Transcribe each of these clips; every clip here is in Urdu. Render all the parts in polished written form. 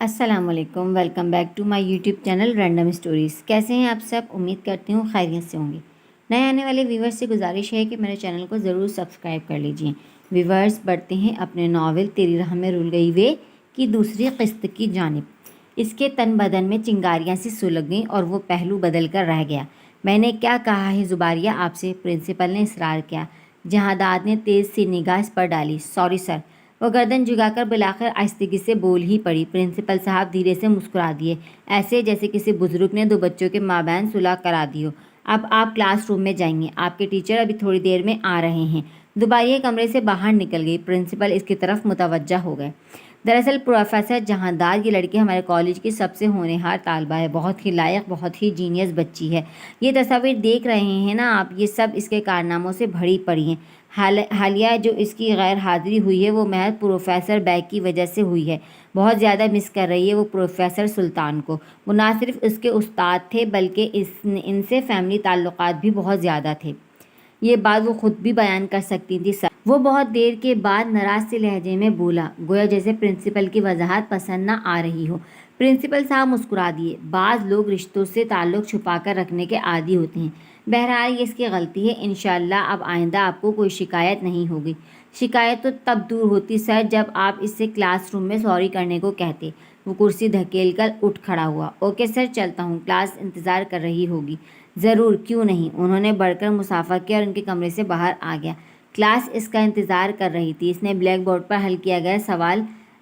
السلام علیکم، welcome back to my YouTube channel random stories. کیسے ہیں آپ سب؟ امید کرتی ہوں خیریت سے ہوں گے۔ نئے آنے والے ویورز سے گزارش ہے کہ میرے چینل کو ضرور سبسکرائب کر لیجئے۔ ویورز بڑھتے ہیں اپنے ناول تیری راہ میں رول گئی وے کی دوسری قسط کی جانب۔ اس کے تن بدن میں چنگاریاں سی سلگ گئیں اور وہ پہلو بدل کر رہ گیا۔ میں نے کیا کہا ہے زباریہ آپ سے؟ پرنسپل نے اصرار کیا۔ جہاداد نے تیز سی نگاہ اس پر ڈالی۔ Sorry sir. وہ گردن جھکا کر بلاخر آہستگی سے بول ہی پڑی۔ پرنسپل صاحب دھیرے سے مسکرا دیے، ایسے جیسے کسی بزرگ نے دو بچوں کے مابین صلح کرا دی ہو۔ اب آپ کلاس روم میں جائیں گے، آپ کے ٹیچر ابھی تھوڑی دیر میں آ رہے ہیں۔ زباریہ کمرے سے باہر نکل گئی۔ پرنسپل اس کی طرف متوجہ ہو گئے۔ دراصل پروفیسر جہاداد یہ لڑکی ہمارے کالج کی سب سے ہونہار طالبہ ہے، بہت ہی لائق، بہت ہی جینیس بچی ہے۔ یہ تصاویر دیکھ رہے ہیں نا آپ، یہ سب اس کے کارناموں سے بھری پڑی ہیں۔ حالیہ جو اس کی غیر حاضری ہوئی ہے وہ محض پروفیسر بیگ کی وجہ سے ہوئی ہے۔ بہت زیادہ مس کر رہی ہے وہ پروفیسر سلطان کو۔ وہ نہ صرف اس کے استاد تھے بلکہ ان سے فیملی تعلقات بھی بہت زیادہ تھے۔ یہ بات وہ خود بھی بیان کر سکتی تھی سر۔ وہ بہت دیر کے بعد ناراض سے لہجے میں بولا، گویا جیسے پرنسپل کی وضاحت پسند نہ آ رہی ہو۔ پرنسپل صاحب مسکرا دیے۔ بعض لوگ رشتوں سے تعلق چھپا کر رکھنے کے عادی ہوتے ہیں۔ بہرحال یہ اس کی غلطی ہے، انشاءاللہ اب آئندہ آپ کو کوئی شکایت نہیں ہوگی۔ شکایت تو تب دور ہوتی سر جب آپ اس سے کلاس روم میں سوری کرنے کو کہتے۔ وہ کرسی دھکیل کر اٹھ کھڑا ہوا۔ اوکے سر، چلتا ہوں، کلاس انتظار کر رہی ہوگی۔ ضرور، کیوں نہیں۔ انہوں نے بڑھ کر مصافحہ کیا اور ان کے کمرے سے باہر آ گیا۔ کلاس اس کا انتظار کر رہی تھی۔ اس نے بلیک بورڈ پر حل کیا گیا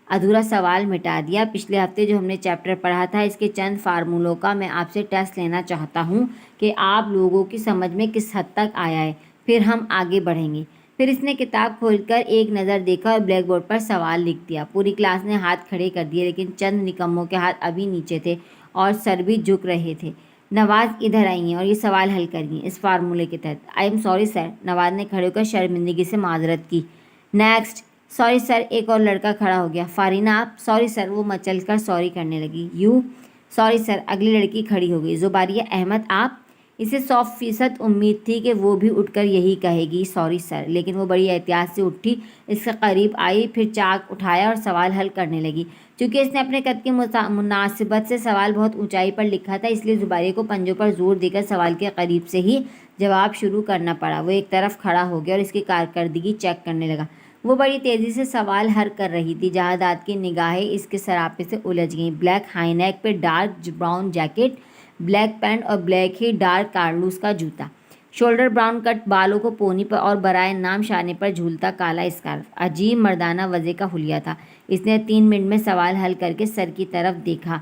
ادھورا سوال مٹا دیا۔ پچھلے ہفتے جو ہم نے چیپٹر پڑھا تھا اس کے چند فارمولوں کا میں آپ سے ٹیسٹ لینا چاہتا ہوں کہ آپ لوگوں کی سمجھ میں کس حد تک آیا ہے، پھر ہم آگے بڑھیں گے۔ پھر اس نے کتاب کھول کر ایک نظر دیکھا اور بلیک بورڈ پر سوال لکھ دیا۔ پوری کلاس نے ہاتھ کھڑے کر دیے، لیکن چند نکموں کے ہاتھ ابھی نیچے تھے اور سر بھی جھک رہے تھے۔ نواز ادھر آئیے اور یہ سوال حل کریے اس فارمولے کے تحت۔ I am sorry sir. نواز نے کھڑے ہو کر شرمندگی سے معذرت کی۔ نیکسٹ۔ Sorry sir. ایک اور لڑکا کھڑا ہو گیا۔ فارینہ آپ؟ Sorry sir. وہ مچل کر سوری کرنے لگی۔ یو؟ Sorry sir. اگلی لڑکی کھڑی ہو گئی۔ زباریہ احمد آپ؟ اسے 100% امید تھی کہ وہ بھی اٹھ کر یہی کہے گی، سوری سر، لیکن وہ بڑی احتیاط سے اٹھی، اس کے قریب آئی، پھر چاک اٹھایا اور سوال حل کرنے لگی۔ چونکہ اس نے اپنے قد کی مناسبت سے سوال بہت اونچائی پر لکھا تھا، اس لیے زباریہ کو پنجوں پر زور دے کر سوال کے قریب سے ہی جواب شروع کرنا پڑا۔ وہ ایک طرف کھڑا ہو گیا اور اس کی کارکردگی چیک کرنے لگا۔ وہ بڑی تیزی سے سوال حل کر رہی تھی۔ جہاداد کی نگاہیں اس کے سراپے سے الجھ گئیں۔ بلیک ہائی نیک پہ dark brown jacket, black pant اور بلیک ہی ڈارک کارلوس کا جوتا، شولڈر براؤن کٹ، بالوں کو پونی پر اور برائے نام شانے پر جھولتا کالا اسکارف۔ عجیب مردانہ وضع کا حلیہ تھا۔ اس نے 3 منٹ میں سوال حل کر کے سر کی طرف دیکھا۔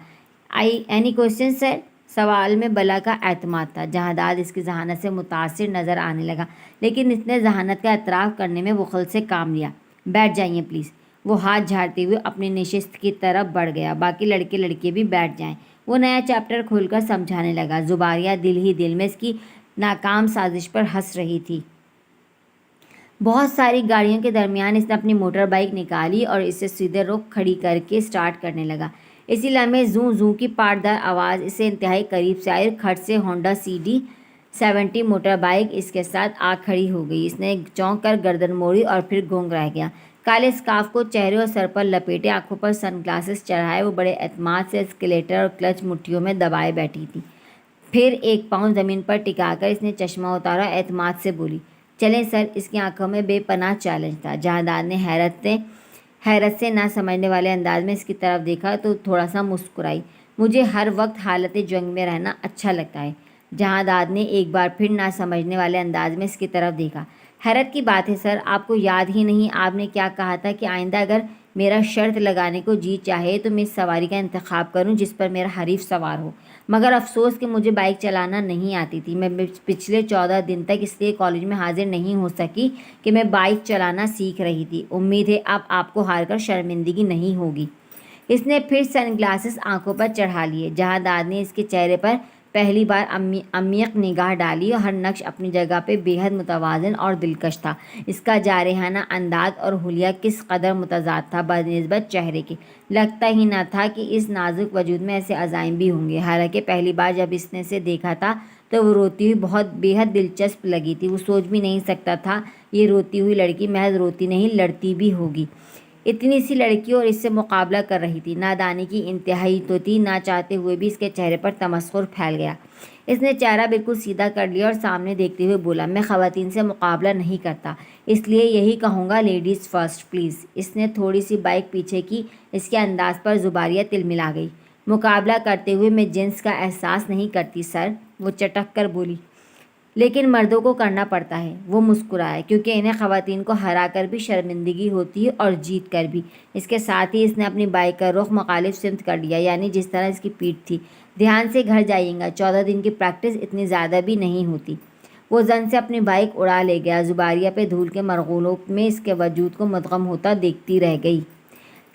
اینی کوسچن سر؟ سوال میں بلا کا اعتماد تھا۔ جہاداد اس کی ذہانت سے متاثر نظر آنے لگا، لیکن اس نے ذہانت کا اعتراف کرنے میں بخل سے کام لیا۔ بیٹھ جائیے پلیز۔ وہ ہاتھ جھاڑتے ہوئے اپنی نشست کی طرف بڑھ گیا۔ باقی لڑکے لڑکیاں بھی بیٹھ جائیں۔ وہ نیا چیپٹر کھول کر سمجھانے لگا۔ زباریہ دل ہی دل میں اس کی ناکام سازش پر ہنس رہی تھی۔ بہت ساری گاڑیوں کے درمیان اس نے اپنی موٹر بائیک نکالی اور اسے سیدھے رخ کھڑی کر کے سٹارٹ کرنے لگا۔ اسی لمحے زوں زوں کی پاٹدار آواز اس سے انتہائی قریب سے آئی اور کھٹ سے ہونڈا CD70 موٹر بائیک اس کے ساتھ آ کھڑی ہو گئی۔ اس نے چونک کر گردن موڑی اور پھر گونگ رہ گیا۔ کالے اسکارف کو چہرے اور سر پر لپیٹے، آنکھوں پر سن گلاسز چڑھائے، وہ بڑے اعتماد سے اسکیلیٹر اور کلچ مٹھیوں میں دبائے بیٹھی تھی۔ پھر ایک پاؤں زمین پر ٹکا کر اس نے چشمہ اتارا، اعتماد سے بولی، چلیں سر۔ اس کی آنکھوں میں بے پناہ چیلنج تھا۔ جہاداد نے حیرت سے نہ سمجھنے والے انداز میں اس کی طرف دیکھا تو تھوڑا سا مسکرائی۔ مجھے ہر وقت حالت جنگ میں رہنا اچھا لگتا ہے۔ جہاداد نے ایک بار پھر نہ سمجھنے والے انداز میں اس کی طرف دیکھا۔ حیرت کی بات ہے سر، آپ کو یاد ہی نہیں آپ نے کیا کہا تھا کہ آئندہ اگر میرا شرط لگانے کو جی چاہے تو میں اس سواری کا انتخاب کروں جس پر میرا حریف سوار ہو۔ مگر افسوس کہ مجھے بائک چلانا نہیں آتی تھی۔ میں پچھلے 14 دن تک اس لیے کالج میں حاضر نہیں ہو سکی کہ میں بائک چلانا سیکھ رہی تھی۔ امید ہے اب آپ کو ہار کر شرمندگی نہیں ہوگی۔ اس نے پھر سن گلاسز آنکھوں پر چڑھا لیے۔ جہاداد نے اس کے چہرے پر پہلی بار عمیق نگاہ ڈالی اور ہر نقش اپنی جگہ پہ بے حد متوازن اور دلکش تھا۔ اس کا جارحانہ انداز اور حلیہ کس قدر متضاد تھا بنسبت چہرے کے۔ لگتا ہی نہ تھا کہ اس نازک وجود میں ایسے عزائم بھی ہوں گے۔ حالانکہ پہلی بار جب اس نے اسے دیکھا تھا تو وہ روتی ہوئی بہت بے حد دلچسپ لگی تھی۔ وہ سوچ بھی نہیں سکتا تھا یہ روتی ہوئی لڑکی محض روتی نہیں لڑتی بھی ہوگی۔ اتنی سی لڑکی اور اس سے مقابلہ کر رہی تھی۔ نادانی کی انتہائی تو تھی، نہ چاہتے ہوئے بھی اس کے چہرے پر تمسخر پھیل گیا۔ اس نے چہرہ بالکل سیدھا کر لیا اور سامنے دیکھتے ہوئے بولا، میں خواتین سے مقابلہ نہیں کرتا، اس لیے یہی کہوں گا، لیڈیز فرسٹ پلیز۔ اس نے تھوڑی سی بائک پیچھے کی۔ اس کے انداز پر زباریہ تلملا گئی۔ مقابلہ کرتے ہوئے میں جنس کا احساس نہیں کرتی سر، وہ چٹک کر بولی۔ لیکن مردوں کو کرنا پڑتا ہے، وہ مسکرایا، کیونکہ انہیں خواتین کو ہرا کر بھی شرمندگی ہوتی ہے اور جیت کر بھی۔ اس کے ساتھ ہی اس نے اپنی بائک کا رخ مخالف سمت کر لیا، یعنی جس طرح اس کی پیٹھ تھی۔ دھیان سے گھر جائیے گا، 14 دن کی پریکٹس اتنی زیادہ بھی نہیں ہوتی۔ وہ زن سے اپنی بائک اڑا لے گیا۔ زباریہ پہ دھول کے مرغوبوں میں اس کے وجود کو مدغم ہوتا دیکھتی رہ گئی۔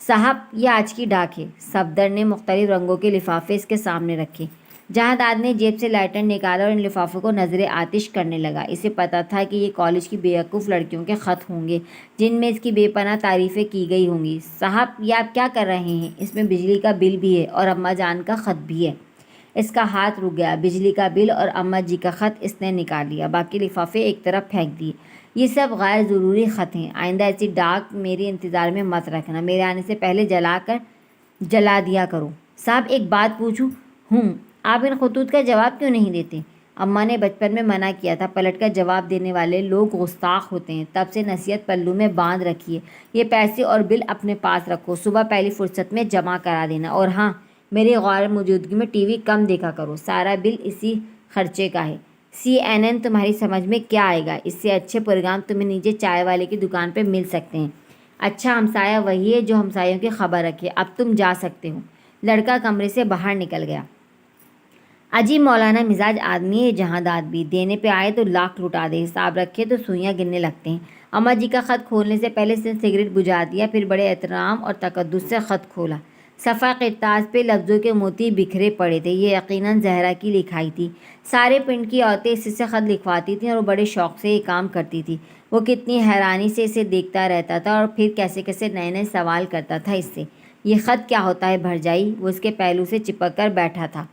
صاحب، یہ آج کی ڈاک ہے۔ صفدر نے مختلف رنگوں کے لفافے اس کے سامنے رکھے۔ جہانداد نے جیب سے لائٹر نکالا اور ان لفافوں کو نظر آتش کرنے لگا۔ اسے پتا تھا کہ یہ کالج کی بیوقوف لڑکیوں کے خط ہوں گے جن میں اس کی بے پناہ تعریفیں کی گئی ہوں گی۔ صاحب، یہ آپ کیا کر رہے ہیں؟ اس میں بجلی کا بل بھی ہے اور اماں جان کا خط بھی ہے۔ اس کا ہاتھ رک گیا۔ بجلی کا بل اور اماں جی کا خط اس نے نکال لیا، باقی لفافے ایک طرف پھینک دیے۔ یہ سب غیر ضروری خط ہیں، آئندہ ایسی ڈاک میرے انتظار میں مت رکھنا، میرے آنے سے پہلے جلا دیا کرو۔ صاحب، ایک بات پوچھوں؟ آپ ان خطوط کا جواب کیوں نہیں دیتے؟ اماں نے بچپن میں منع کیا تھا، پلٹ کر جواب دینے والے لوگ گستاخ ہوتے ہیں، تب سے نصیحت پلو میں باندھ رکھی ہے۔ یہ پیسے اور بل اپنے پاس رکھو، صبح پہلی فرصت میں جمع کرا دینا، اور ہاں، میری غیر موجودگی میں ٹی وی کم دیکھا کرو، سارا بل اسی خرچے کا ہے۔ CNN تمہاری سمجھ میں کیا آئے گا؟ اس سے اچھے پروگرام تمہیں نیچے چائے والے کی دکان پہ مل سکتے ہیں۔ اچھا ہمسایہ وہی ہے جو ہمسایوں کی خبر رکھے، اب تم جا سکتے ہو۔ لڑکا کمرے سے باہر نکل گیا۔ عجیب مولانا مزاج آدمی ہے جہانداد بھی، دینے پہ آئے تو لاکھ لٹا دے، حساب رکھے تو سوئیاں گننے لگتے ہیں۔ اماں جی کا خط کھولنے سے پہلے اس نے سگریٹ بجھا دیا، پھر بڑے احترام اور تقدس سے خط کھولا۔ صفحہ کرتاس پہ لفظوں کے موتی بکھرے پڑے تھے، یہ یقیناً زہرا کی لکھائی تھی۔ سارے پنڈ کی عورتیں اس سے خط لکھواتی تھیں اور وہ بڑے شوق سے یہ کام کرتی تھی۔ وہ کتنی حیرانی سے اسے دیکھتا رہتا تھا اور پھر کیسے کیسے نئے نئے سوال کرتا تھا اس سے۔ یہ خط کیا ہوتا ہے بھرجائی؟ وہ اس کے پہلو سے چپک کر بیٹھا تھا۔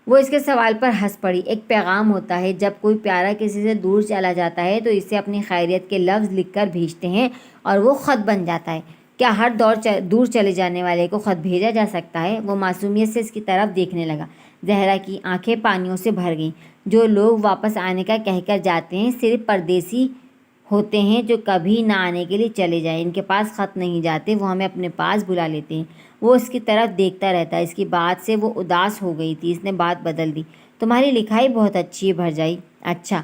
وہ اس کے سوال پر ہنس پڑی۔ ایک پیغام ہوتا ہے، جب کوئی پیارا کسی سے دور چلا جاتا ہے تو اسے اپنی خیریت کے لفظ لکھ کر بھیجتے ہیں اور وہ خط بن جاتا ہے۔ کیا ہر دور چلے جانے والے کو خط بھیجا جا سکتا ہے؟ وہ معصومیت سے اس کی طرف دیکھنے لگا۔ زہرا کی آنکھیں پانیوں سے بھر گئیں۔ جو لوگ واپس آنے کا کہہ کر جاتے ہیں صرف پردیسی ہوتے ہیں جو کبھی نہ آنے کے لیے چلے جائیں، ان کے پاس خط نہیں جاتے، وہ ہمیں اپنے پاس بلا لیتے ہیں۔ وہ اس کی طرف دیکھتا رہتا۔ اس کی بات سے وہ اداس ہو گئی تھی۔ اس نے بات بدل دی۔ تمہاری لکھائی بہت اچھی ہے بھرجائی۔ اچھا؟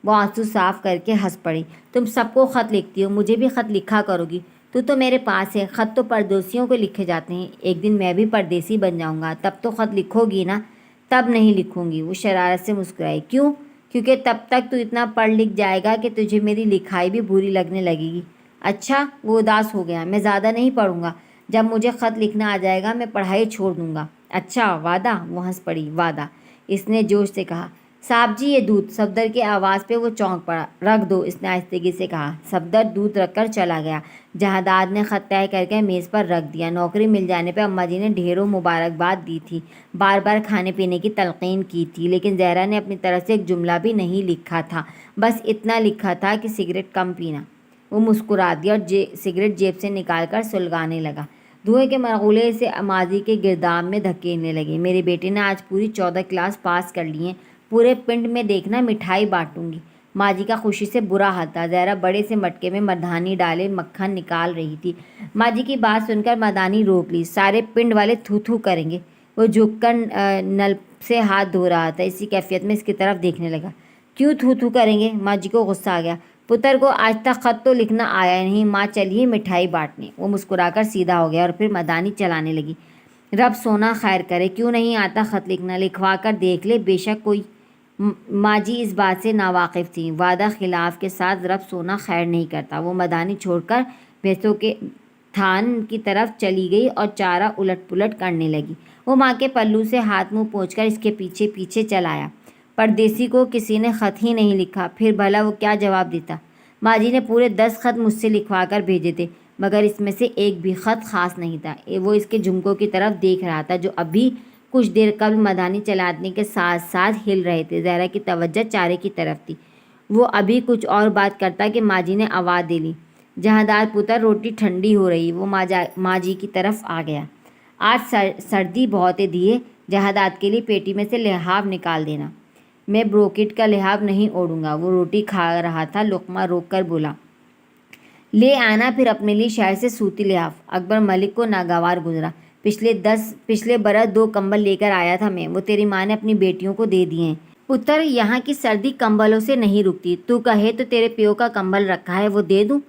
وہ آنسو صاف کر کے ہنس پڑی۔ تم سب کو خط لکھتی ہو، مجھے بھی خط لکھا کرو گی؟ تو میرے پاس ہے، خط تو پردیسیوں کو لکھے جاتے ہیں، ایک دن میں بھی پردیسی بن جاؤں گا، تب تو خط لکھو گی نا؟ تب نہیں لکھوں گی، وہ شرارت سے مسکرائی۔ کیوں؟ کیونکہ تب تک تو اتنا پڑھ لکھ جائے گا کہ تجھے میری لکھائی بھی بری لگنے لگے گی۔ اچھا؟ وہ اداس ہو گیا۔ میں زیادہ نہیں پڑھوں گا، جب مجھے خط لکھنا آ جائے گا میں پڑھائی چھوڑ دوں گا۔ اچھا، وعدہ؟ وہ ہنس پڑی۔ وعدہ؟ اس نے جوش سے کہا۔ صاحب جی، یہ دودھ۔ صفدر کی آواز پہ وہ چونک پڑا۔ رکھ دو، اس نے آہستگی سے کہا۔ صفدر دودھ رکھ کر چلا گیا۔ جہانداد نے خط طے کر کے میز پر رکھ دیا۔ نوکری مل جانے پہ اماں جی نے ڈھیروں مبارکباد دی تھی، بار بار کھانے پینے کی تلقین کی تھی، لیکن زہرا نے اپنی طرف سے ایک جملہ بھی نہیں لکھا تھا، بس اتنا لکھا تھا کہ سگریٹ کم پینا۔ وہ مسکرا دیا اور سگریٹ جیب سے نکال کر سلگانے لگا۔ دھوئیں کے مرغولے سے ماضی کے گرداب میں دھکیلنے لگے۔ میرے بیٹے نے آج پوری 14 کلاس پاس کر لی ہیں، پورے پنڈ میں دیکھنا مٹھائی بانٹوں گی۔ ماں جی کا خوشی سے برا حال تھا۔ زہرا بڑے سے مٹکے میں مردانی ڈالے مکھن نکال رہی تھی۔ ماں جی کی بات سن کر مردانی روک لی۔ سارے پنڈ والے تھو تھو کریں گے۔ وہ جھک کر نل سے ہاتھ دھو رہا تھا، اسی کیفیت میں اس کی طرف دیکھنے لگا۔ کیوں تھو تھو کریں گے؟ ماں جی کو غصہ آ گیا۔ پتر کو آج تک خط تو لکھنا آیا نہیں، ماں چلیے مٹھائی بانٹنے۔ وہ مسکرا کر سیدھا ہو گیا اور پھر مردانی چلانے لگی۔ رب سونا خیر کرے، کیوں نہیں آتا خط لکھنا؟ لکھوا کر دیکھ لے، بے شک کوئی۔ ماں جی اس بات سے ناواقف تھیں۔ وعدہ خلاف کے ساتھ رب سونا خیر نہیں کرتا۔ وہ مردانی چھوڑ کر بھینسوں کے تھان کی طرف چلی گئی اور چارہ الٹ پلٹ کرنے لگی۔ وہ ماں کے پلو سے ہاتھ منہ پوچھ کر اس کے پیچھے پیچھے چل آیا۔ پردیسی کو کسی نے خط ہی نہیں لکھا، پھر بھلا وہ کیا جواب دیتا؟ ماں جی نے پورے 10 خط مجھ سے لکھوا کر بھیجے تھے، مگر اس میں سے ایک بھی خط خاص نہیں تھا۔ وہ اس کے جھمکوں کی طرف دیکھ رہا تھا جو ابھی کچھ دیر قبل مردانی چلانے کے ساتھ ساتھ ہل رہے تھے۔ زہرا کی توجہ چارے کی طرف تھی۔ وہ ابھی کچھ اور بات کرتا کہ ماں جی نے آواز دے لی۔ جہاندار پتر روٹی ٹھنڈی ہو رہی، وہ ماں جی کی طرف آ گیا۔ آج سردی بہت ہے دیے، جہاندار کے لیے پیٹی میں سے لحاف نکال دینا۔ میں بروکٹ کا لحاف نہیں اوڑھوں گا۔ وہ روٹی کھا رہا تھا، لقمہ روک کر بولا، لے آنا پھر اپنے لیے شہر سے سوتی لحاف۔ اکبر ملک کو ناگوار گزرا۔ پچھلے برس 2 کمبل لے کر آیا تھا میں، وہ تیری ماں نے اپنی بیٹیوں کو دے دیے ہیں۔ پتر، یہاں کی سردی کمبلوں سے نہیں رکتی، تو کہے تو تیرے پیو کا کمبل رکھا ہے وہ دے دوں؟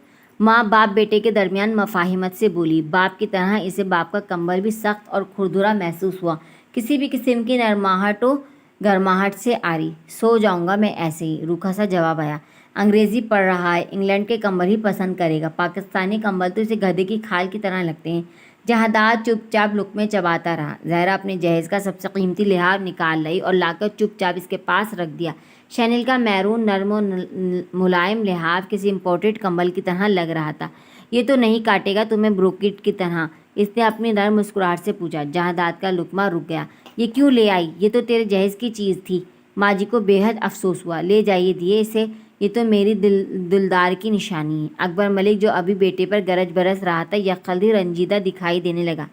ماں باپ بیٹے کے درمیان مفاہمت سے بولی۔ باپ کی طرح اسے باپ کا کمبل بھی سخت اور کھردرا محسوس ہوا، کسی بھی قسم کی نرماہٹ و گرماہٹ سے عاری۔ سو جاؤں گا میں ایسے ہی، روکھا سا جواب آیا۔ انگریزی پڑھ رہا ہے، انگلینڈ کے کمبل ہی پسند کرے گا، پاکستانی کمبل تو اسے گدھے کی کھال کی طرح لگتے ہیں۔ جہاندار چپ چاپ لقمے چباتا رہا۔ زہرا اپنے جہیز کا سب سے قیمتی لحاف نکال لائی اور لا کر چپ چاپ اس کے پاس رکھ دیا۔ شینل کا میرون نرم و ملائم لحاف کسی امپورٹڈ کمبل کی طرح لگ رہا تھا۔ یہ تو نہیں کاٹے گا تمہیں بروکٹ کی طرح؟ اس نے اپنی نرم مسکراہٹ سے پوچھا۔ جہاندار کا لقمہ رک گیا۔ یہ کیوں لے آئی؟ یہ تو تیرے جہیز کی چیز تھی۔ ماں جی کو بے حد افسوس ہوا۔ لے جائیے دیے اسے، یہ تو میری دلدار کی نشانی ہے۔ اکبر ملک جو ابھی بیٹے پر گرج برس رہا تھا، یکخلدی رنجیدہ دکھائی دینے لگا۔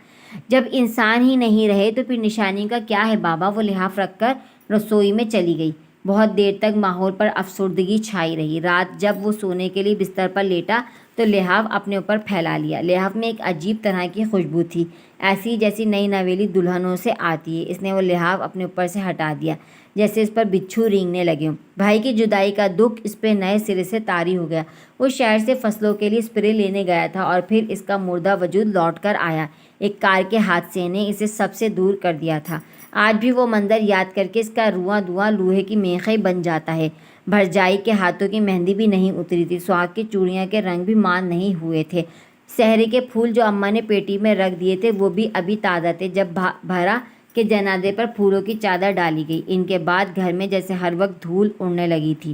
جب انسان ہی نہیں رہے تو پھر نشانی کا کیا ہے بابا؟ وہ لحاف رکھ کر رسوئی میں چلی گئی۔ بہت دیر تک ماحول پر افسردگی چھائی رہی۔ رات جب وہ سونے کے لیے بستر پر لیٹا تو لحاف اپنے اوپر پھیلا لیا۔ لحاف میں ایک عجیب طرح کی خوشبو تھی، ایسی جیسی نئی نویلی دلہنوں سے آتی ہے۔ اس نے وہ لحاف اپنے اوپر سے ہٹا دیا، جیسے اس پر بچھو رینگنے لگے ہوں۔ بھائی کی جدائی کا دکھ اس پہ نئے سرے سے طاری ہو گیا۔ وہ شہر سے فصلوں کے لیے اسپرے لینے گیا تھا اور پھر اس کا مردہ وجود لوٹ کر آیا۔ ایک کار کے حادثے نے اسے سب سے دور کر دیا تھا۔ آج بھی وہ منظر یاد کر کے اس کا رواں دواں لوہے کی میخیں بن جاتا ہے۔ بھرجائی کے ہاتھوں کی مہندی بھی نہیں اتری تھی، سہاگ کی چوڑیاں کے رنگ بھی مان نہیں ہوئے تھے۔ سحری کے پھول جو اماں نے پیٹی میں رکھ دیے تھے وہ بھی ابھی تازہ تھے جب بھرا کے جنازے پر پھولوں کی چادر ڈالی گئی۔ ان کے بعد گھر میں جیسے ہر وقت دھول اڑنے لگی تھی۔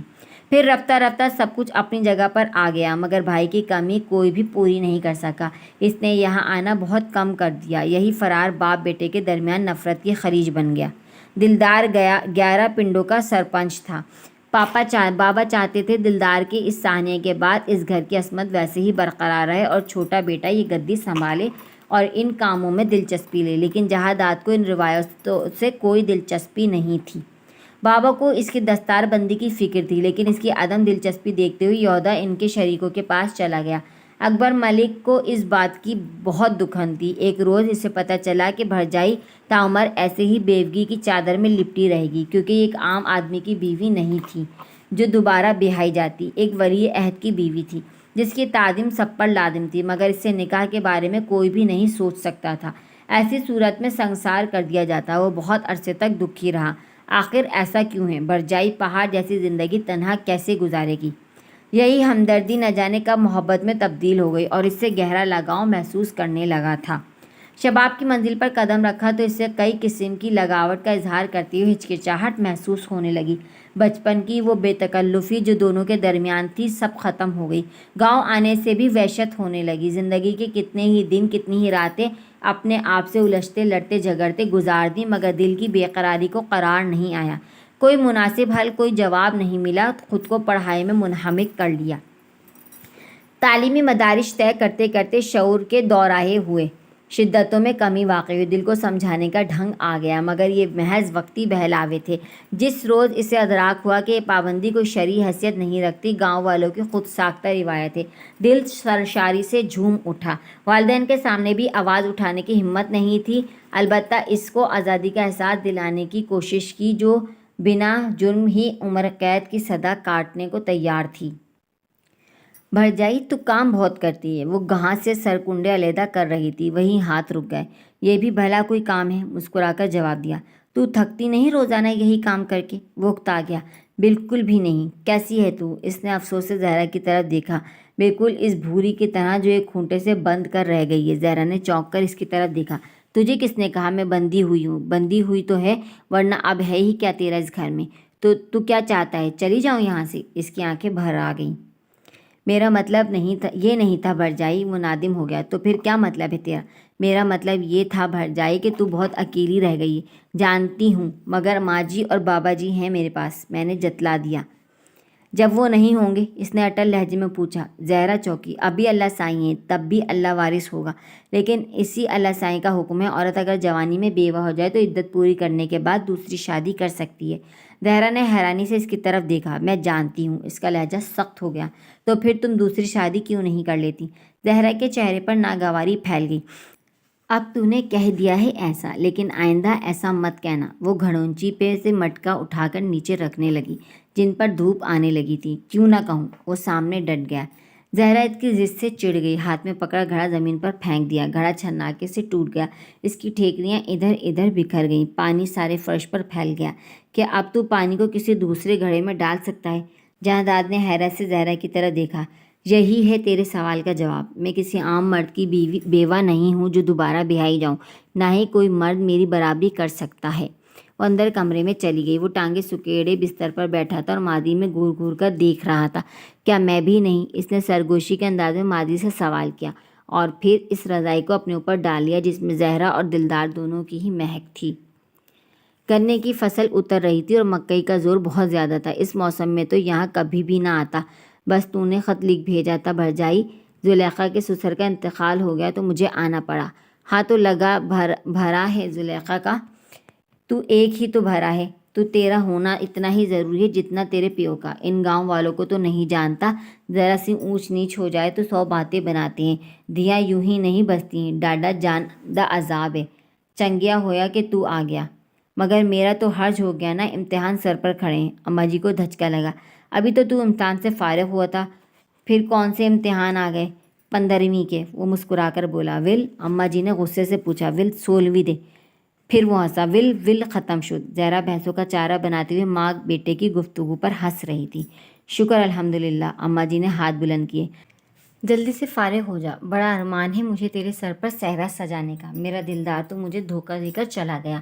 پھر رفتہ رفتہ سب کچھ اپنی جگہ پر آ گیا، مگر بھائی کی کمی کوئی بھی پوری نہیں کر سکا۔ اس نے یہاں آنا بہت کم کر دیا۔ یہی فرار باپ بیٹے کے درمیان نفرت کی خلیج بن گیا۔ دلدار 11 پنڈوں کا سرپنچ تھا۔ بابا چاہتے تھے دلدار کے اس سانحے کے بعد اس گھر کی عصمت ویسے ہی برقرار رہے اور چھوٹا بیٹا یہ گدی سنبھالے اور ان کاموں میں دلچسپی لے، لیکن جہاندار کو ان روایتوں سے کوئی دلچسپی نہیں تھی۔ بابا کو اس کی دستار بندی کی فکر تھی، لیکن اس کی عدم دلچسپی دیکھتے ہوئے یہودہ ان کے شریکوں کے پاس چلا گیا۔ اکبر ملک کو اس بات کی بہت دکھن تھی۔ ایک روز اسے پتہ چلا کہ بھرجائی تاعمر ایسے ہی بیوگی کی چادر میں لپٹی رہے گی، کیونکہ یہ ایک عام آدمی کی بیوی نہیں تھی جو دوبارہ بیائی جاتی، ایک ولی عہد کی بیوی تھی جس کی تعظیم سب پر لازم تھی، مگر اس سے نکاح کے بارے میں کوئی بھی نہیں سوچ سکتا تھا۔ ایسی صورت میں سنسار کر دیا جاتا۔ وہ بہت عرصے تک دکھی رہا۔ آخر ایسا کیوں ہے؟ بھرجائی پہاڑ جیسی زندگی تنہا کیسے گزارے گی؟ یہی ہمدردی نہ جانے کب محبت میں تبدیل ہو گئی اور اس سے گہرا لگاؤ محسوس کرنے لگا تھا۔ شباب کی منزل پر قدم رکھا تو اس سے کئی قسم کی لگاوٹ کا اظہار کرتے ہوئے ہچکچاہٹ محسوس ہونے لگی۔ بچپن کی وہ بے تکلفی جو دونوں کے درمیان تھی سب ختم ہو گئی۔ گاؤں آنے سے بھی وحشت ہونے لگی۔ زندگی کے کتنے ہی دن، کتنی ہی راتیں اپنے آپ سے الجھتے لڑتے جھگڑتے گزار دیں، مگر دل کی بے قراری کو قرار نہیں آیا۔ کوئی مناسب حل، کوئی جواب نہیں ملا۔ خود کو پڑھائی میں منہمک کر لیا۔ تعلیمی مدارج طے کرتے کرتے شعور کے دوراہے ہوئے، شدتوں میں کمی واقع ہوئی، دل کو سمجھانے کا ڈھنگ آ گیا، مگر یہ محض وقتی بہلاوے تھے۔ جس روز اسے ادراک ہوا کہ یہ پابندی کوئی شرعی حیثیت نہیں رکھتی، گاؤں والوں کی خود ساختہ روایت ہے، دل سرشاری سے جھوم اٹھا۔ والدین کے سامنے بھی آواز اٹھانے کی ہمت نہیں تھی، البتہ اس کو آزادی کا احساس دلانے کی کوشش کی جو بنا جرم ہی عمر قید کی سزا کاٹنے کو تیار تھی۔ بھرجائی تو کام بہت کرتی ہے، وہ گھاس سے سرکنڈے علیحدہ کر رہی تھی، وہیں ہاتھ رک گئے۔ یہ بھی بھلا کوئی کام ہے؟ مسکرا کر جواب دیا۔ تو تھکتی نہیں روزانہ یہی کام کر کے؟ وہ اکتا گیا۔ بالکل بھی نہیں۔ کیسی ہے تو؟ اس نے افسوس سے زہرا کی طرف دیکھا۔ بالکل اس بھوری کی طرح جو ایک کھونٹے سے بند کر رہ گئی ہے۔ زہرا نے چونک کر اس کی طرف دیکھا۔ تجھے کس نے کہا میں بندھی ہوئی ہوں؟ بندھی ہوئی تو ہے، ورنہ اب ہے ہی کیا تیرا اس گھر میں؟ تو کیا چاہتا ہے چلی جاؤں یہاں سے؟ اس کی آنکھیں بھر آ گئیں۔ میرا مطلب نہیں تھا، یہ نہیں تھا بھرجائی۔ وہ نادم ہو گیا۔ تو پھر کیا مطلب ہے تیرا؟ میرا مطلب یہ تھا بھرجائی کہ تو بہت اکیلی رہ گئی ہے۔ جانتی ہوں، مگر ماں جی اور بابا جی ہیں میرے پاس، میں نے جتلا دیا۔ جب وہ نہیں ہوں گے، اس نے اٹل لہجے میں پوچھا۔ زہرا چونکی۔ ابھی اللہ سائیں ہیں، تب بھی اللہ وارث ہوگا، لیکن اسی اللہ سائیں کا حکم ہے، عورت اگر جوانی میں بیوہ ہو جائے تو عدت پوری کرنے کے بعد دوسری شادی کر سکتی ہے۔ زہرا نے حیرانی سے اس کی طرف دیکھا۔ میں جانتی ہوں۔ اس کا لہجہ سخت ہو گیا۔ تو پھر تم دوسری شادی کیوں نہیں کر لیتی؟ زہرا کے چہرے پر ناگواری پھیل گئی۔ اب تو نے کہہ دیا ہے ایسا، لیکن آئندہ ایسا مت کہنا۔ وہ گھڑونچی پہ سے مٹکا اٹھا کر نیچے رکھنے لگی جن پر دھوپ آنے لگی تھی۔ کیوں نہ کہوں؟ وہ سامنے ڈٹ گیا۔ زہرا اس کی ضد سے چڑ گئی، ہاتھ میں پکڑا گھڑا زمین پر پھینک دیا۔ گھڑا چھناکے سے ٹوٹ گیا، اس کی ٹھیکریاں ادھر ادھر بکھر گئیں، پانی سارے فرش پر پھیل گیا۔ کیا اب تو پانی کو کسی دوسرے گھڑے میں ڈال سکتا ہے؟ جہانداد نے حیرت سے زہرا کی طرف دیکھا۔ یہی ہے تیرے سوال کا جواب۔ میں کسی عام مرد کی بیوہ نہیں ہوں جو دوبارہ بیائی جاؤں، نہ ہی کوئی مرد میری برابری کر سکتا ہے۔ وہ اندر کمرے میں چلی گئی۔ وہ ٹانگیں سکیڑے بستر پر بیٹھا تھا اور ماضی میں گور گور کر دیکھ رہا تھا۔ کیا میں بھی نہیں؟ اس نے سرگوشی کے انداز میں ماضی سے سوال کیا، اور پھر اس رضائی کو اپنے اوپر ڈال لیا جس میں زہرا اور دلدار دونوں کی ہی مہک تھی۔ گنے کی فصل اتر رہی تھی اور مکئی کا زور بہت زیادہ تھا۔ اس موسم میں تو یہاں کبھی بھی نہ آتا۔ بس تو نے خط لکھ بھیجا تھا بھرجائی، زلیخا کے سسر کا انتقال ہو گیا تو مجھے آنا پڑا۔ ہاں تو لگا بھرا ہے زلیخا کا، تو ایک ہی تو بھرا ہے۔ تو تیرا ہونا اتنا ہی ضروری ہے جتنا تیرے پیو کا۔ ان گاؤں والوں کو تو نہیں جانتا، ذرا سی اونچ نیچ ہو جائے تو 100 باتیں بناتے ہیں۔ دھیاں یوں ہی نہیں بستی ہیں، ڈاڈا جان دا عذاب ہے۔ چنگیا ہویا کہ تو آ گیا، مگر میرا تو حرج ہو گیا نا، امتحان سر پر کھڑے ہیں۔ اماں جی کو دھچکا لگا۔ ابھی تو امتحان سے فارغ ہوا تھا، پھر کون سے امتحان آ گئے؟ 15ویں کے۔ وہ مسکرا کر بولا۔ ول؟ اماں جی نے غصے سے پوچھا۔ ول 16ویں دے۔ پھر وہ ہنسا۔ ول ختم شد۔ زہرا بھینسوں کا چارہ بناتے ہوئے ماں بیٹے کی گفتگو پر ہنس رہی تھی۔ شکر الحمدللہ۔ اماں جی نے ہاتھ بلند کیے۔ جلدی سے فارغ ہو جا، بڑا ارمان ہے مجھے تیرے سر پر صحرا سجانے کا۔ میرا دلدار تو مجھے دھوکہ دے کر چلا گیا۔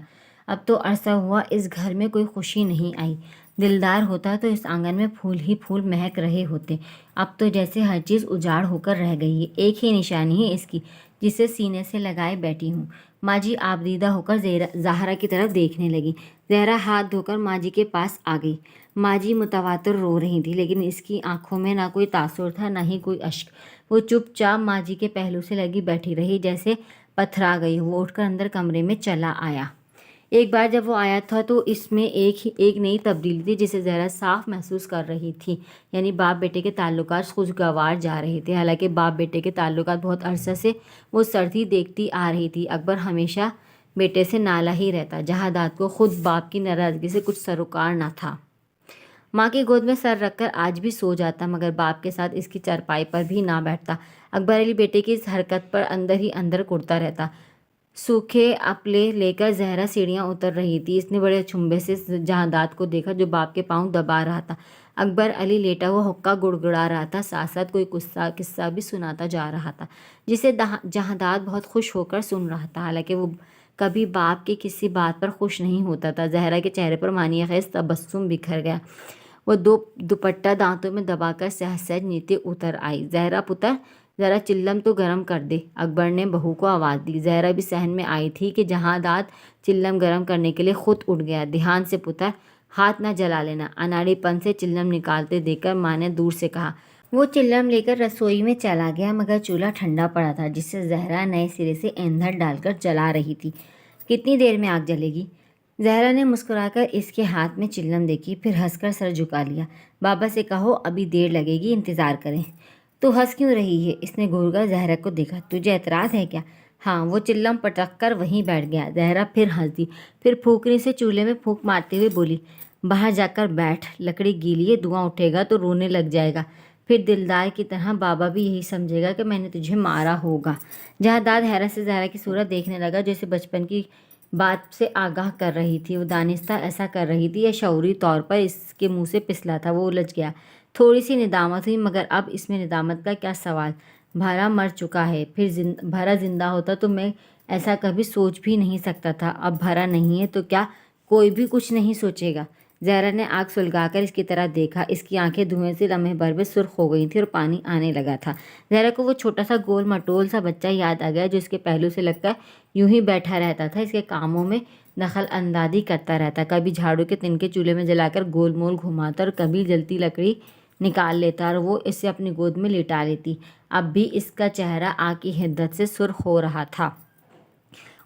اب تو عرصہ ہوا اس گھر میں کوئی خوشی نہیں آئی۔ دلدار ہوتا تو اس آنگن میں پھول ہی پھول مہک رہے ہوتے۔ اب تو جیسے ہر چیز اجاڑ ہو کر رہ گئی ہے۔ ایک ہی نشانی ہے اس کی جسے سینے سے لگائے بیٹھی ہوں۔ ماں جی آبدیدہ ہو کر زہرا کی طرف دیکھنے لگی۔ زہرا ہاتھ دھو کر ماں جی کے پاس آ گئی۔ ماں جی متواتر رو رہی تھی، لیکن اس کی آنکھوں میں نہ کوئی تاثر تھا نہ ہی کوئی اشک۔ وہ چپ چاپ ماں جی کے پہلو سے لگی بیٹھی رہی، جیسے پتھرا گئی۔ وہ اٹھ کر اندر کمرے میں چلا آیا۔ ایک بار جب وہ آیا تھا تو اس میں ایک نئی تبدیلی تھی جسے زہرا صاف محسوس کر رہی تھی، یعنی باپ بیٹے کے تعلقات خوشگوار جا رہے تھے۔ حالانکہ باپ بیٹے کے تعلقات بہت عرصہ سے وہ سردی دیکھتی آ رہی تھی۔ اکبر ہمیشہ بیٹے سے نالا ہی رہتا، جہانداد کو خود باپ کی ناراضگی سے کچھ سروکار نہ تھا۔ ماں کی گود میں سر رکھ کر آج بھی سو جاتا، مگر باپ کے ساتھ اس کی چارپائی پر بھی نہ بیٹھتا۔ اکبر علی بیٹے کی اس حرکت پر اندر ہی اندر کڑتا رہتا۔ سوکھے اپلے لے کر زہرا سیڑھیاں اتر رہی تھی۔ اس نے بڑے اچنبھے سے جہانداد کو دیکھا جو باپ کے پاؤں دبا رہا تھا۔ اکبر علی لیٹا ہوا حقہ گڑگڑا رہا تھا، ساتھ ساتھ کوئی قصہ بھی سناتا جا رہا تھا جسے جہانداد بہت خوش ہو کر سن رہا تھا۔ حالانکہ وہ کبھی باپ کی کسی بات پر خوش نہیں ہوتا تھا۔ زہرا کے چہرے پر معنی خیز تبسم بکھر گیا۔ وہ دوپٹہ دانتوں میں دبا کر سہج نیچے اتر آئی۔ زہرا پتر، ذرا چلم تو گرم کر دے، اکبر نے بہو کو آواز دی۔ زہرا بھی صحن میں آئی تھی کہ جہانداد چلم گرم کرنے کے لیے خود اٹھ گیا۔ دھیان سے پتر، ہاتھ نہ جلا لینا، اناڑی پن سے چلم نکالتے دیکھ کر ماں نے دور سے کہا۔ وہ چلم لے کر رسوئی میں چلا گیا، مگر چولہا ٹھنڈا پڑا تھا جسے زہرا نئے سرے سے ایندھن ڈال کر جلا رہی تھی۔ کتنی دیر میں آگ جلے گی؟ زہرا نے مسکرا کر اس کے ہاتھ میں چلم دیکھی، پھر ہنس کر سر جھکا لیا۔ بابا سے کہو ابھی دیر لگے گی، انتظار کریں۔ تو ہنس کیوں رہی ہے؟ اس نے گھور کر زہرا کو دیکھا۔ تجھے اعتراض ہے کیا؟ ہاں۔ وہ چلم پٹک کر وہیں بیٹھ گیا۔ زہرا پھر ہنس دی، پھر پھونکنی سے چولہے میں پھونک مارتے ہوئے بولی، باہر جا کر بیٹھ، لکڑی گیلی ہے، دھواں اٹھے گا تو رونے لگ جائے گا، پھر دلدار کی طرح بابا بھی یہی سمجھے گا کہ میں نے تجھے مارا ہوگا۔ جہانداد حیرت سے زہرا کی صورت دیکھنے لگا جیسے بچپن کی بات سے آگاہ کر رہی تھی۔ وہ دانستہ ایسا کر رہی تھی یا شعوری طور پر اس کے منہ سے پسلا تھا؟ وہ الجھ گیا۔ تھوڑی سی ندامت ہوئی، مگر اب اس میں ندامت کا کیا سوال؟ بھرا مر چکا ہے، پھر بھرا زندہ ہوتا تو میں ایسا کبھی سوچ بھی نہیں سکتا تھا۔ اب بھرا نہیں ہے تو کیا کوئی بھی کچھ نہیں سوچے گا؟ زہرا نے آنکھ سلگا کر اس کی طرف دیکھا۔ اس کی آنکھیں دھوئیں سے لمحے بھر میں سرخ ہو گئی تھیں اور پانی آنے لگا تھا۔ زہرا کو وہ چھوٹا سا گول مٹول سا بچہ یاد آ گیا جو اس کے پہلو سے لگ کر یوں ہی بیٹھا رہتا تھا، اس کے کاموں میں دخل اندازی کرتا رہتا، کبھی جھاڑو کے تنکے چولہے میں جلا کر گول مول گھماتا اور کبھی جلتی لکڑی نکال لیتا اور وہ اسے اپنی گود میں لٹا لیتی۔ اب بھی اس کا چہرہ آگ کی حدت سے سرخ ہو رہا تھا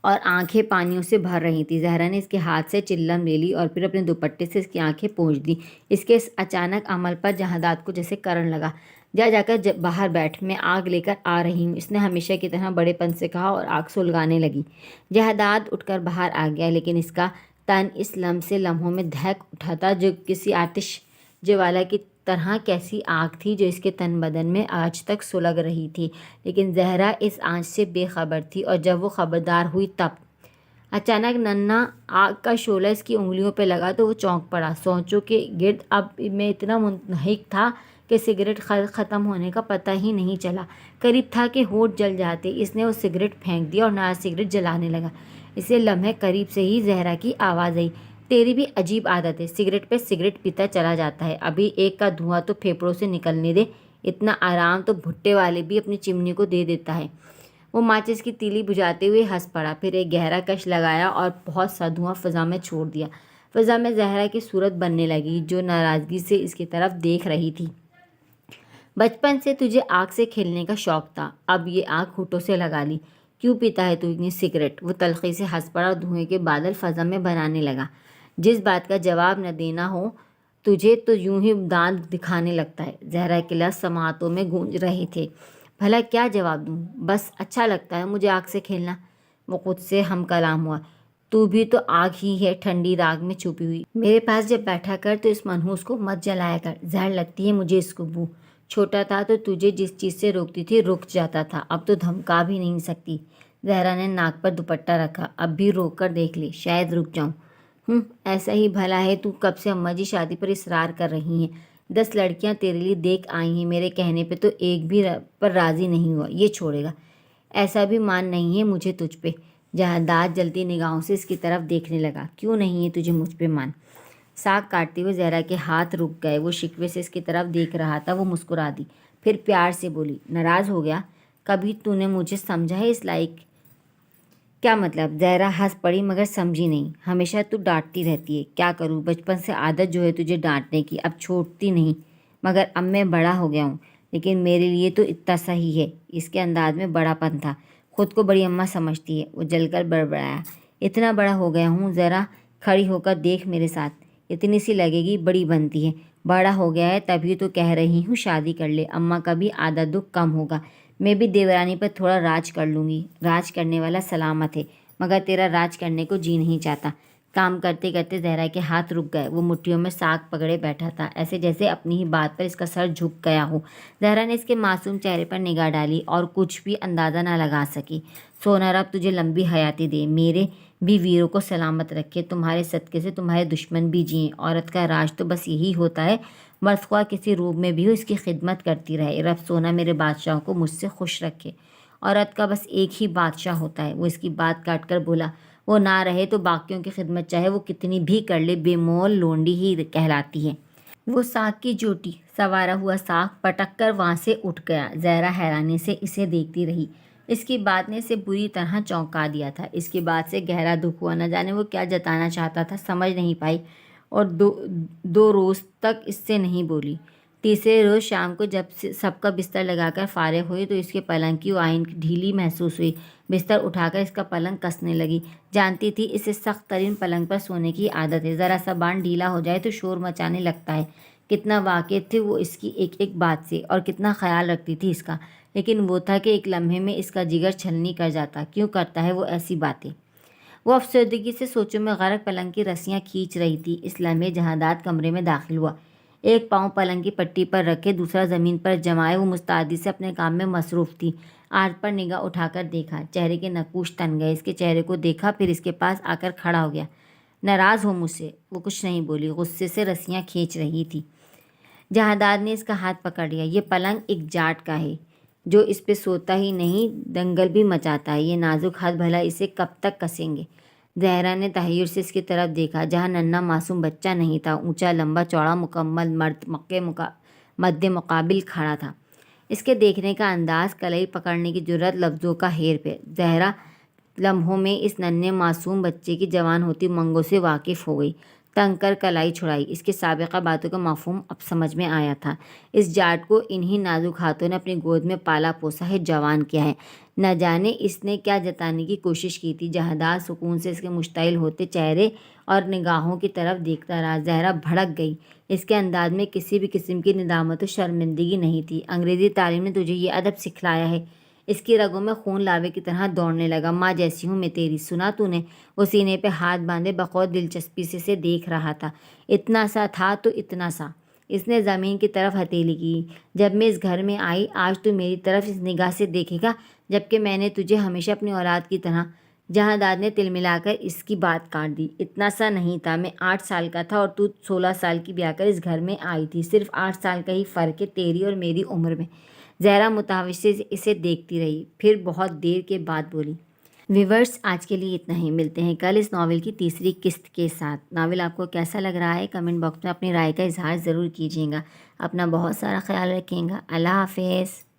اور آنکھیں پانیوں سے بھر رہی تھیں۔ زہرا نے اس کے ہاتھ سے چلم لے لی اور پھر اپنے دوپٹے سے اس کی آنکھیں پونچھ دیں۔ اس کے اس اچانک عمل پر جہادات کو جیسے کرنٹ لگا۔ جا کر باہر بیٹھ، میں آگ لے کر آ رہی ہوں، اس نے ہمیشہ کی طرح بڑے پن سے کہا اور آگ سلگانے لگی۔ جہادات اٹھ کر باہر آ گیا، لیکن اس کا تن اس لمحوں میں دہک اٹھا تھا جو کسی آتش جوالا کی طرح۔ کیسی آگ تھی جو اس کے تن بدن میں آج تک سلگ رہی تھی، لیکن زہرا اس آنچ سے بے خبر تھی، اور جب وہ خبردار ہوئی تب اچانک ننھا آگ کا شعلہ اس کی انگلیوں پہ لگا تو وہ چونک پڑا۔ سونچوں کے گرد اب میں اتنا منہمک تھا کہ سگریٹ ختم ہونے کا پتہ ہی نہیں چلا۔ قریب تھا کہ ہونٹ جل جاتے۔ اس نے وہ سگریٹ پھینک دیا اور نیا سگریٹ جلانے لگا۔ اسے لمحے قریب سے ہی زہرا کی آواز آئی، تیری بھی عجیب عادت ہے، سگریٹ پہ سگریٹ پیتا چلا جاتا ہے، ابھی ایک کا دھواں تو پھیپھڑوں سے نکلنے دے، اتنا آرام تو بھٹے والے بھی اپنی چمنی کو دے دیتا ہے۔ وہ ماچس کی تیلی بجھاتے ہوئے ہنس پڑا، پھر ایک گہرا کش لگایا اور بہت سا دھواں فضا میں چھوڑ دیا۔ فضا میں زہرا کی صورت بننے لگی جو ناراضگی سے اس کی طرف دیکھ رہی تھی۔ بچپن سے تجھے آگ سے کھیلنے کا شوق تھا، اب یہ آگ ہونٹوں سے لگا لی، کیوں پیتا ہے تو اتنی سگریٹ؟ وہ تلخی سے ہنس پڑا اور دھوئیں کے بادل فضا میں بنانے لگا۔ جس بات کا جواب نہ دینا ہو تجھے تو یوں ہی دانت دکھانے لگتا ہے۔ زہرا کے لفظ سماعتوں میں گونج رہے تھے۔ بھلا کیا جواب دوں؟ بس اچھا لگتا ہے مجھے آگ سے کھیلنا۔ وہ خود سے ہم کلام ہوا، تو بھی تو آگ ہی ہے، ٹھنڈی راگ میں چھپی ہوئی۔ میرے پاس جب بیٹھا کر تو اس منحوس کو مت جلایا کر، زہر لگتی ہے مجھے اس کو بو۔ چھوٹا تھا تو تجھے جس چیز سے روکتی تھی رک جاتا تھا، اب تو دھمکا بھی نہیں سکتی۔ زہرا نے ناک پر دوپٹہ رکھا، اب بھی روک کر دیکھ لے، شاید رک جاؤں۔ ایسا ہی بھلا ہے، تو کب سے اماں جی شادی پر اصرار کر رہی ہیں، 10 لڑکیاں تیرے لیے دیکھ آئی ہیں، میرے کہنے پہ تو ایک بھی پر راضی نہیں ہوا، یہ چھوڑے گا؟ ایسا بھی مان نہیں ہے مجھے تجھ پہ؟ جہادات جلتی نگاہوں سے اس کی طرف دیکھنے لگا، کیوں نہیں ہے تجھے مجھ پہ مان؟ ساکھ کاٹتے ہوئے زہرا کے ہاتھ رک گئے، وہ شکوے سے اس کی طرف دیکھ رہا تھا۔ وہ مسکرا دی، پھر پیار سے بولی، ناراض ہو گیا؟ کبھی تو نے مجھے سمجھا ہے اس لائق؟ کیا مطلب؟ زہرا ہنس پڑی مگر سمجھی نہیں۔ ہمیشہ تو ڈانٹتی رہتی ہے، کیا کروں، بچپن سے عادت جو ہے تجھے ڈانٹنے کی، اب چھوڑتی نہیں، مگر اب میں بڑا ہو گیا ہوں، لیکن میرے لیے تو اتنا سا ہی ہے۔ اس کے انداز میں بڑا پن تھا، خود کو بڑی اماں سمجھتی ہے۔ وہ جل کر بڑبڑایا، اتنا بڑا ہو گیا ہوں، ذرا کھڑی ہو کر دیکھ میرے ساتھ، اتنی سی لگے گی بڑی بنتی ہے۔ بڑا ہو گیا ہے تبھی تو کہہ رہی ہوں شادی کر لے، اماں کا بھی آدھا دکھ کم ہوگا، میں بھی دیورانی پر تھوڑا راج کر لوں گی۔ راج کرنے والا سلامت ہے، مگر تیرا راج کرنے کو جی نہیں چاہتا۔ کام کرتے کرتے زہرا کے ہاتھ رک گئے، وہ مٹھیوں میں ساکھ پکڑے بیٹھا تھا، ایسے جیسے اپنی ہی بات پر اس کا سر جھک گیا ہو۔ زہرا نے اس کے معصوم چہرے پر نگاہ ڈالی اور کچھ بھی اندازہ نہ لگا سکی۔ سونا رب تجھے لمبی حیاتی دے، میرے بھی ویروں کو سلامت رکھے، تمہارے صدقے سے تمہارے دشمن بھی جئیں۔ عورت کا راج تو بس یہی ہوتا ہے، مرد خواہ کسی روپ میں بھی ہو اس کی خدمت کرتی رہے۔ رب سونا میرے بادشاہوں کو مجھ سے خوش رکھے۔ عورت کا بس ایک ہی بادشاہ ہوتا ہے۔ وہ اس کی بات کاٹ کر بولا، وہ نہ رہے تو باقیوں کی خدمت چاہے وہ کتنی بھی کر لے، بے مول لونڈی ہی کہلاتی ہے۔ وہ ساکھ کی چوٹی سنوارا ہوا ساکھ پٹک کر وہاں سے اٹھ گیا۔ زہرا حیرانی سے اسے دیکھتی رہی، اس کی بات نے اسے بری طرح چونکا دیا تھا۔ اس کی بات سے گہرا دکھ ہوا، نہ جانے وہ کیا جتانا چاہتا تھا، سمجھ نہیں پائی، اور دو روز تک اس سے نہیں بولی۔ تیسرے روز شام کو جب سب کا بستر لگا کر فارغ ہوئی تو اس کے پلنگ کی آئین ڈھیلی محسوس ہوئی۔ بستر اٹھا کر اس کا پلنگ کسنے لگی، جانتی تھی اسے سخت ترین پلنگ پر سونے کی عادت ہے، ذرا سا بانڈ ڈھیلا ہو جائے تو شور مچانے لگتا ہے۔ کتنا واقف تھی وہ اس کی ایک ایک بات سے، اور کتنا خیال رکھتی تھی اس کا، لیکن وہ تھا کہ ایک لمحے میں اس کا جگر چھلنی کر جاتا۔ کیوں کرتا ہے وہ ایسی باتیں؟ وہ افسردگی سے سوچوں میں غرق پلنگ کی رسیاں کھینچ رہی تھی۔ اس لمحے جہادات کمرے میں داخل ہوا، ایک پاؤں پلنگ کی پٹی پر رکھے دوسرا زمین پر جمائے وہ مستعدی سے اپنے کام میں مصروف تھی۔ آرٹ پر نگاہ اٹھا کر دیکھا، چہرے کے نقوش تن گئے۔ اس کے چہرے کو دیکھا، پھر اس کے پاس آ کر کھڑا ہو گیا۔ ناراض ہو مجھ سے؟ وہ کچھ نہیں بولی، غصے سے رسیاں کھینچ رہی تھی۔ جہادات نے اس کا ہاتھ پکڑ لیا، یہ پلنگ ایک جاٹ کا ہے، جو اس پہ سوتا ہی نہیں دنگل بھی مچاتا ہے، یہ نازک ہاتھ بھلا اسے کب تک کسیں گے؟ زہرا نے تحیر سے اس کی طرف دیکھا، جہاں ننھا معصوم بچہ نہیں تھا، اونچا لمبا چوڑا مکمل مرد مد مقابل کھڑا تھا۔ اس کے دیکھنے کا انداز، کلائی پکڑنے کی جرأت، لفظوں کا ہیر پھیر، زہرا لمحوں میں اس ننھے معصوم بچے کی جوان ہوتی امنگوں سے واقف ہو گئی۔ تنگ کر کلائی چھڑائی۔ اس کے سابقہ باتوں کا مفہوم اب سمجھ میں آیا تھا۔ اس جاٹ کو انہی نازک ہاتھوں نے اپنی گود میں پالا پوسا ہے، جوان کیا ہے۔ نہ جانے اس نے کیا جتانے کی کوشش کی تھی۔ جہاندار سکون سے اس کے مشتعل ہوتے چہرے اور نگاہوں کی طرف دیکھتا رہا۔ زہرا بھڑک گئی۔ اس کے انداز میں کسی بھی قسم کی ندامت و شرمندگی نہیں تھی۔ انگریزی تعلیم نے تجھے یہ ادب سکھلایا ہے؟ اس کی رگوں میں خون لاوے کی طرح دوڑنے لگا۔ ماں جیسی ہوں میں تیری، سنا تو نے؟ وہ سینے پہ ہاتھ باندھے بقدر دلچسپی سے اسے دیکھ رہا تھا۔ اتنا سا تھا تو اتنا سا۔ اس نے زمین کی طرف ہتھیلی کی۔ جب میں اس گھر میں آئی، آج تو میری طرف اس نگاہ سے دیکھے گا جبکہ میں نے تجھے ہمیشہ اپنی اولاد کی طرح۔ جہاندار نے تل ملا کر اس کی بات کاٹ دی۔ اتنا سا نہیں تھا۔ میں 8 سال کا تھا اور تو 16 سال کی بھی آ کر اس گھر میں آئی تھی۔ صرف 8 سال کا ہی فرق ہے تیری اور میری عمر میں۔ زہرا متحوش سے اسے دیکھتی رہی، پھر بہت دیر کے بعد بولی۔ ویورز، آج کے لیے اتنا ہی۔ ملتے ہیں کل اس ناول کی تیسری قسط کے ساتھ۔ ناول آپ کو کیسا لگ رہا ہے؟ کمنٹ باکس میں اپنی رائے کا اظہار ضرور کیجیے گا۔ اپنا بہت سارا خیال رکھیں گا۔ اللہ حافظ۔